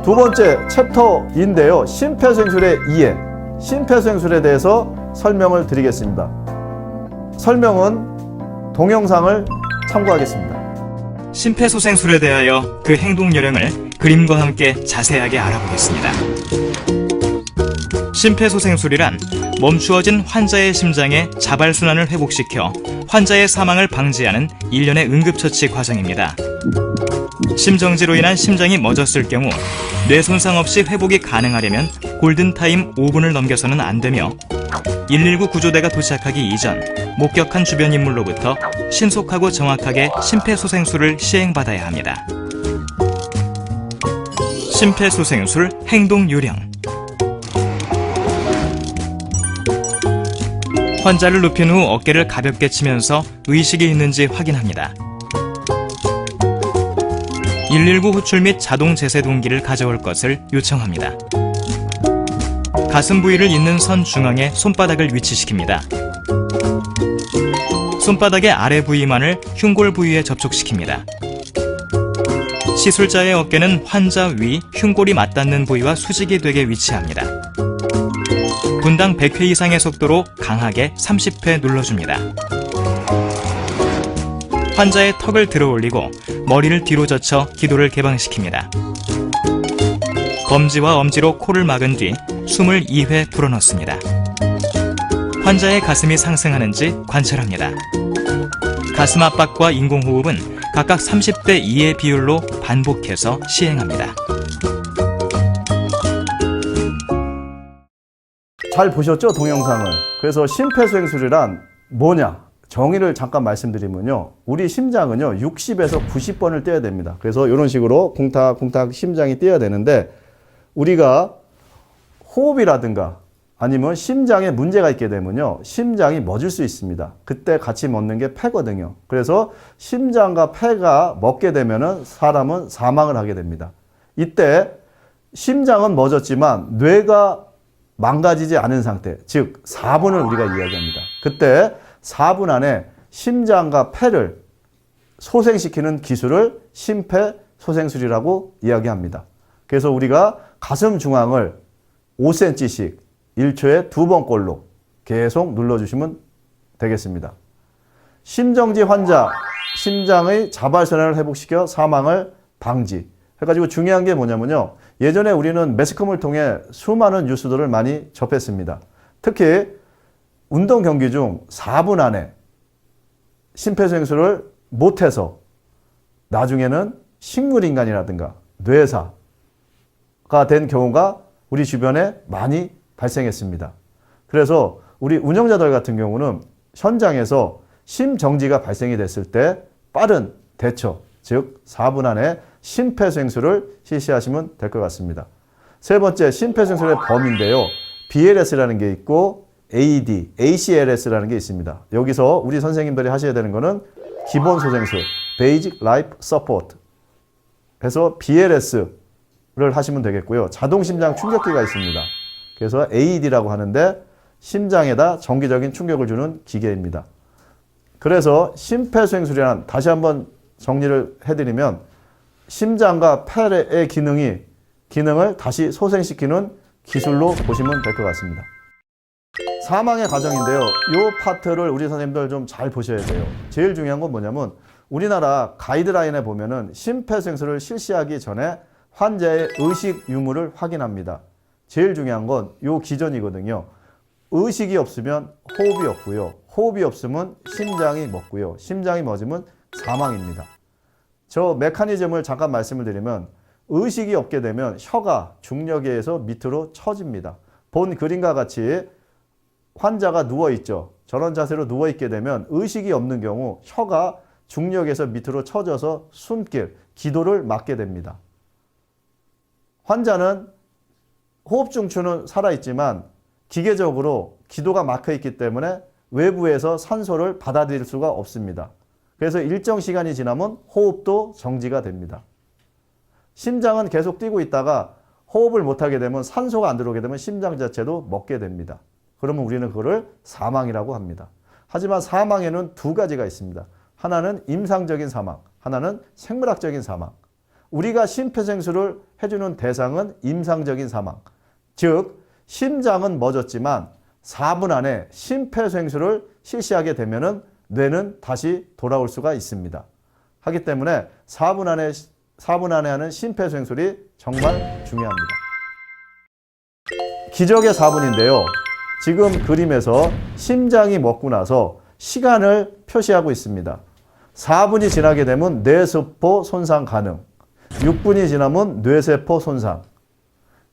두 번째 챕터인데요. 심폐소생술의 이해, 심폐소생술에 대해서 설명을 드리겠습니다. 설명은 동영상을 참고하겠습니다. 심폐소생술에 대하여 그 행동 요령을 그림과 함께 자세하게 알아보겠습니다. 심폐소생술이란 멈추어진 환자의 심장의 자발순환을 회복시켜 환자의 사망을 방지하는 일련의 응급처치 과정입니다. 심정지로 인한 심장이 멎었을 경우 뇌 손상 없이 회복이 가능하려면 골든타임 5분을 넘겨서는 안 되며 119 구조대가 도착하기 이전 목격한 주변 인물로부터 신속하고 정확하게 심폐소생술을 시행받아야 합니다. 심폐소생술 행동 요령. 환자를 눕힌 후 어깨를 가볍게 치면서 의식이 있는지 확인합니다. 119 호출 및 자동 제세 동기를 가져올 것을 요청합니다. 가슴 부위를 잇는 선 중앙에 손바닥을 위치시킵니다. 손바닥의 아래 부위만을 흉골 부위에 접촉시킵니다. 시술자의 어깨는 환자 위, 흉골이 맞닿는 부위와 수직이 되게 위치합니다. 분당 100회 이상의 속도로 강하게 30회 눌러줍니다. 환자의 턱을 들어 올리고 머리를 뒤로 젖혀 기도를 개방시킵니다. 검지와 엄지로 코를 막은 뒤 숨을 2회 불어넣습니다. 환자의 가슴이 상승하는지 관찰합니다. 가슴 압박과 인공호흡은 각각 30대 2의 비율로 반복해서 시행합니다. 잘 보셨죠? 동영상을. 그래서 심폐소생술이란 뭐냐? 정의를 잠깐 말씀드리면요. 우리 심장은요, 60에서 90번을 뛰어야 됩니다. 그래서 이런 식으로 쿵탁쿵탁 심장이 뛰어야 되는데, 우리가 호흡이라든가 아니면 심장에 문제가 있게 되면요, 심장이 멎을 수 있습니다. 그때 같이 멎는 게 폐거든요. 그래서 심장과 폐가 멎게 되면은 사람은 사망을 하게 됩니다. 이때 심장은 멎었지만 뇌가 망가지지 않은 상태, 즉 4분을 우리가 이야기합니다. 그때 4분 안에 심장과 폐를 소생시키는 기술을 심폐소생술이라고 이야기합니다. 그래서 우리가 가슴 중앙을 5cm씩 1초에 2번꼴로 계속 눌러주시면 되겠습니다. 심정지 환자, 심장의 자발순환을 회복시켜 사망을 방지 해가지고 중요한 게 뭐냐면요. 예전에 우리는 매스컴을 통해 수많은 뉴스들을 많이 접했습니다. 특히 운동 경기 중 4분 안에 심폐소생술을 못해서 나중에는 식물인간이라든가 뇌사가 된 경우가 우리 주변에 많이 발생했습니다. 그래서 우리 운영자들 같은 경우는 현장에서 심정지가 발생이 됐을 때 빠른 대처, 즉 4분 안에 심폐소생술을 실시하시면 될 것 같습니다. 세 번째, 심폐소생술의 범위인데요. BLS라는 게 있고 AED, ACLS라는 게 있습니다. 여기서 우리 선생님들이 하셔야 되는 거는 기본 소생술, Basic Life Support 해서 BLS를 하시면 되겠고요. 자동 심장 충격기가 있습니다. 그래서 AED라고 하는데 심장에다 정기적인 충격을 주는 기계입니다. 그래서 심폐소생술이란, 다시 한번 정리를 해드리면, 심장과 폐의 기능을 다시 소생시키는 기술로 보시면 될 것 같습니다. 사망의 과정인데요. 이 파트를 우리 선생님들 좀 잘 보셔야 돼요. 제일 중요한 건 뭐냐면, 우리나라 가이드라인에 보면은 심폐소생술을 실시하기 전에 환자의 의식 유무를 확인합니다. 제일 중요한 건 이 기전이거든요. 의식이 없으면 호흡이 없고요. 호흡이 없으면 심장이 멎고요. 심장이 멎으면 사망입니다. 저 메커니즘을 잠깐 말씀을 드리면, 의식이 없게 되면 혀가 중력에 의해서 밑으로 처집니다. 본 그림과 같이 환자가 누워있죠. 저런 자세로 누워있게 되면 의식이 없는 경우 혀가 중력에서 밑으로 처져서 숨길, 기도를 막게 됩니다. 환자는 호흡 중추는 살아있지만 기계적으로 기도가 막혀있기 때문에 외부에서 산소를 받아들일 수가 없습니다. 그래서 일정 시간이 지나면 호흡도 정지가 됩니다. 심장은 계속 뛰고 있다가 호흡을 못하게 되면, 산소가 안 들어오게 되면 심장 자체도 멎게 됩니다. 그러면 우리는 그거를 사망이라고 합니다. 하지만 사망에는 두 가지가 있습니다. 하나는 임상적인 사망, 하나는 생물학적인 사망. 우리가 심폐소생술을 해주는 대상은 임상적인 사망. 즉 심장은 멎었지만 4분 안에 심폐소생술을 실시하게 되면은 뇌는 다시 돌아올 수가 있습니다. 하기 때문에 4분 안에 하는 심폐소생술이 정말 중요합니다. 기적의 4분인데요. 지금 그림에서 심장이 멎고 나서 시간을 표시하고 있습니다. 4분이 지나게 되면 뇌세포 손상 가능, 6분이 지나면 뇌세포 손상,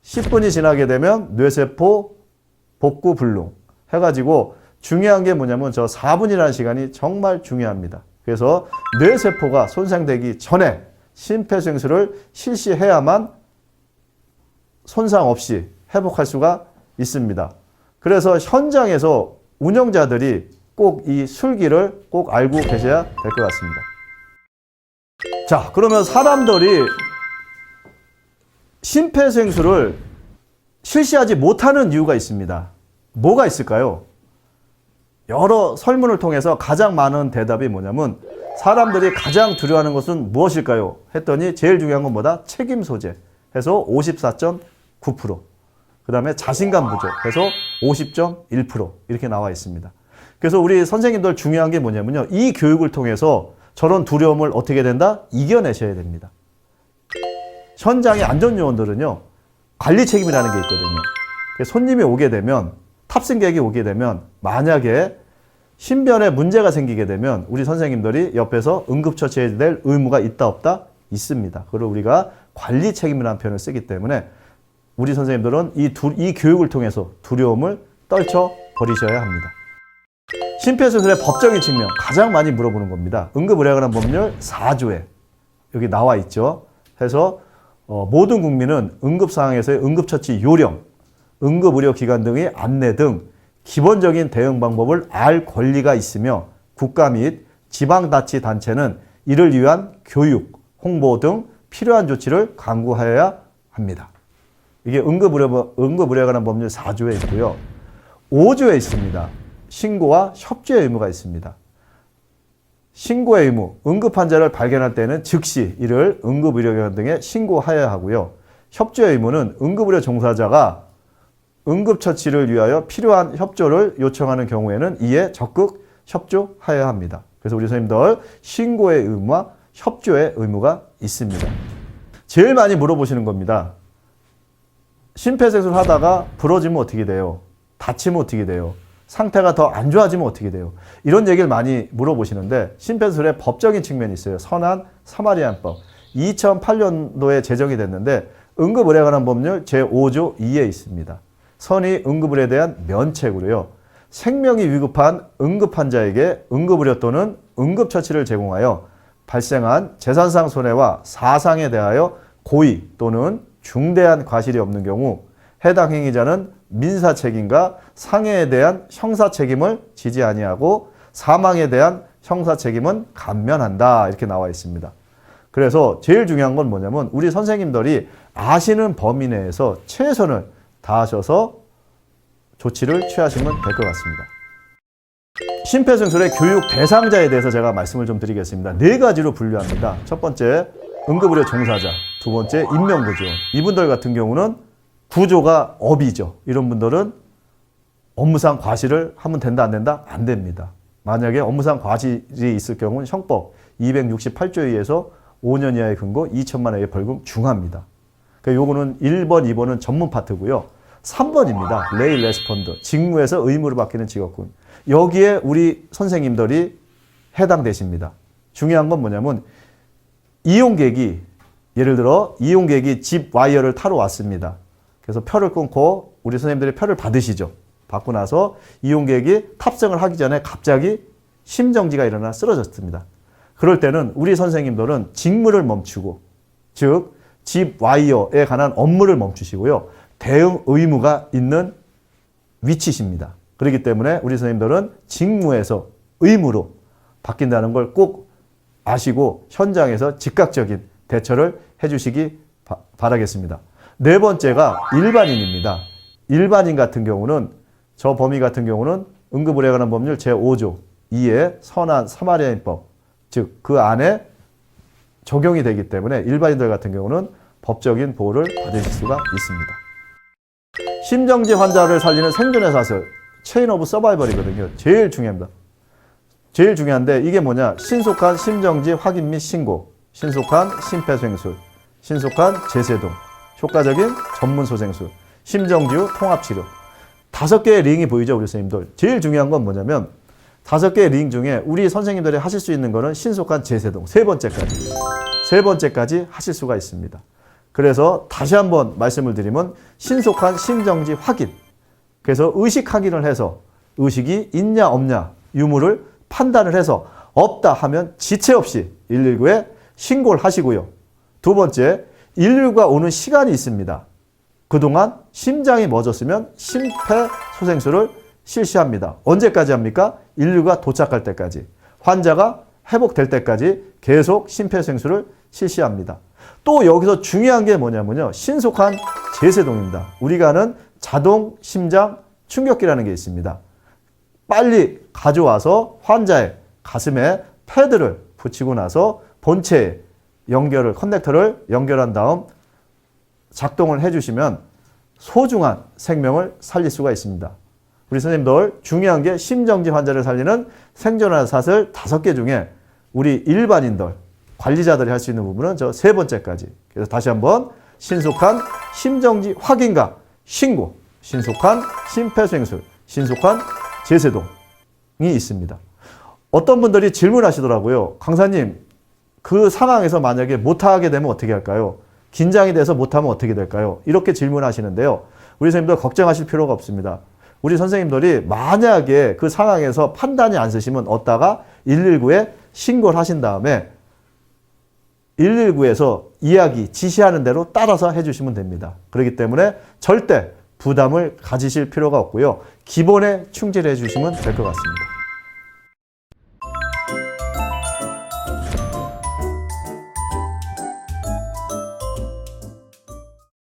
10분이 지나게 되면 뇌세포 복구 불능 해가지고 중요한 게 뭐냐면 저 4분이라는 시간이 정말 중요합니다. 그래서 뇌세포가 손상되기 전에 심폐소생술을 실시해야만 손상 없이 회복할 수가 있습니다. 그래서 현장에서 운영자들이 꼭 이 술기를 꼭 알고 계셔야 될 것 같습니다. 자, 그러면 사람들이 심폐소생술을 실시하지 못하는 이유가 있습니다. 뭐가 있을까요? 여러 설문을 통해서 가장 많은 대답이 뭐냐면 사람들이 가장 두려워하는 것은 무엇일까요? 했더니 제일 중요한 건 뭐다? 책임 소재 해서 54.9%. 그 다음에 자신감 부족 해서 50.1% 이렇게 나와 있습니다. 그래서 우리 선생님들 중요한 게 뭐냐면요. 이 교육을 통해서 저런 두려움을 어떻게 된다? 이겨내셔야 됩니다. 현장의 안전요원들은요. 관리 책임이라는 게 있거든요. 손님이 오게 되면 탑승객이 오게 되면 만약에 신변에 문제가 생기게 되면 우리 선생님들이 옆에서 응급처치해야 될 의무가 있다 없다? 있습니다. 그리고 우리가 관리 책임이라는 표현을 쓰기 때문에 우리 선생님들은 이 교육을 통해서 두려움을 떨쳐버리셔야 합니다. 심폐소생술의 법적인 측면 가장 많이 물어보는 겁니다. 응급의료에 관한 법률 4조에 여기 나와 있죠. 해서 모든 국민은 응급상황에서의 응급처치 요령, 응급의료기관 등의 안내 등 기본적인 대응 방법을 알 권리가 있으며 국가 및 지방자치단체는 이를 위한 교육, 홍보 등 필요한 조치를 강구하여야 합니다. 이게 응급의료에 관한 법률 4조에 있고요. 5조에 있습니다. 신고와 협조의 의무가 있습니다. 신고의 의무, 응급환자를 발견할 때는 즉시 이를 응급의료기관 등에 신고하여야 하고요. 협조의 의무는 응급의료 종사자가 응급처치를 위하여 필요한 협조를 요청하는 경우에는 이에 적극 협조하여야 합니다. 그래서 우리 선생님들 신고의 의무와 협조의 의무가 있습니다. 제일 많이 물어보시는 겁니다. 심폐소생술 하다가 부러지면 어떻게 돼요? 다치면 어떻게 돼요? 상태가 더 안 좋아지면 어떻게 돼요? 이런 얘기를 많이 물어보시는데 심폐소생술의 법적인 측면이 있어요. 선한 사마리안법. 2008년도에 제정이 됐는데 응급의료에 관한 법률 제5조 2에 있습니다. 선의 응급의료에 대한 면책으로요. 생명이 위급한 응급환자에게 응급의료 또는 응급처치를 제공하여 발생한 재산상 손해와 사상에 대하여 고의 또는 중대한 과실이 없는 경우 해당 행위자는 민사 책임과 상해에 대한 형사 책임을 지지 아니하고 사망에 대한 형사 책임은 감면한다. 이렇게 나와 있습니다. 그래서 제일 중요한 건 뭐냐면 우리 선생님들이 아시는 범위 내에서 최선을 다하셔서 조치를 취하시면 될 것 같습니다. 심폐소생술의 교육 대상자에 대해서 제가 말씀을 좀 드리겠습니다. 4가지로 분류합니다. 첫 번째, 응급의료 종사자. 두 번째, 인명구조원. 이분들 같은 경우는 구조가 업이죠. 이런 분들은 업무상 과실을 하면 된다, 안 된다? 안 됩니다. 만약에 업무상 과실이 있을 경우는 형법 268조에 의해서 5년 이하의 금고 2천만 원의 벌금 중합니다. 그러니까 요거는 1번, 2번은 전문 파트고요. 3번입니다. 레이 레스폰더. 직무에서 의무로 바뀌는 직업군. 여기에 우리 선생님들이 해당되십니다. 중요한 건 뭐냐면 이용객이 예를 들어 이용객이 집 와이어를 타러 왔습니다. 그래서 표를 끊고 우리 선생님들이 표를 받으시죠. 받고 나서 이용객이 탑승을 하기 전에 갑자기 심정지가 일어나 쓰러졌습니다. 그럴 때는 우리 선생님들은 직무를 멈추고 즉 집 와이어에 관한 업무를 멈추시고요. 대응 의무가 있는 위치십니다. 그렇기 때문에 우리 선생님들은 직무에서 의무로 바뀐다는 걸 꼭 아시고 현장에서 즉각적인 대처를 해주시기 바라겠습니다. 4번째가 일반인입니다. 일반인 같은 경우는 저 범위 같은 경우는 응급의료에 관한 법률 제5조 2의 선한 사마리아인법 즉 그 안에 적용이 되기 때문에 일반인들 같은 경우는 법적인 보호를 받으실 수가 있습니다. 심정지 환자를 살리는 생존의 사슬, 체인 오브 서바이벌이거든요. 제일 중요합니다. 제일 중요한데 이게 뭐냐? 신속한 심정지 확인 및 신고, 신속한 심폐소생술, 신속한 제세동, 효과적인 전문소생술, 심정지후 통합치료. 5개의 링이 보이죠, 우리 선생님들. 제일 중요한 건 뭐냐면 5개의 링 중에 우리 선생님들이 하실 수 있는 거는 신속한 제세동, 3번째까지. 3번째까지 하실 수가 있습니다. 그래서 다시 한번 말씀을 드리면 신속한 심정지 확인. 그래서 의식 확인을 해서 의식이 있냐 없냐 유무를 판단을 해서 없다 하면 지체 없이 119에 신고를 하시고요. 2번째, 119가 오는 시간이 있습니다. 그동안 심장이 멎었으면 심폐소생술을 실시합니다. 언제까지 합니까? 119가 도착할 때까지. 환자가 회복될 때까지 계속 심폐소생술을 실시합니다. 또 여기서 중요한 게 뭐냐면요. 신속한 제세동입니다. 우리가 아는 자동 심장 충격기라는 게 있습니다. 빨리 가져와서 환자의 가슴에 패드를 붙이고 나서 본체에 커넥터를 연결한 다음 작동을 해주시면 소중한 생명을 살릴 수가 있습니다. 우리 선생님들 중요한 게 심정지 환자를 살리는 생존의 사슬 5개 중에 우리 일반인들, 관리자들이 할 수 있는 부분은 저 3번째까지. 그래서 다시 한번 신속한 심정지 확인과 신고, 신속한 심폐소생술, 신속한 제세동이 있습니다. 어떤 분들이 질문하시더라고요. 강사님, 그 상황에서 만약에 못하게 되면 어떻게 할까요? 긴장이 돼서 못하면 어떻게 될까요? 이렇게 질문하시는데요. 우리 선생님들 걱정하실 필요가 없습니다. 우리 선생님들이 만약에 그 상황에서 판단이 안 쓰시면 어디다가 119에 신고를 하신 다음에 119에서 이야기, 지시하는 대로 따라서 해주시면 됩니다. 그렇기 때문에 절대 부담을 가지실 필요가 없고요. 기본에 충실해 주시면 될 것 같습니다.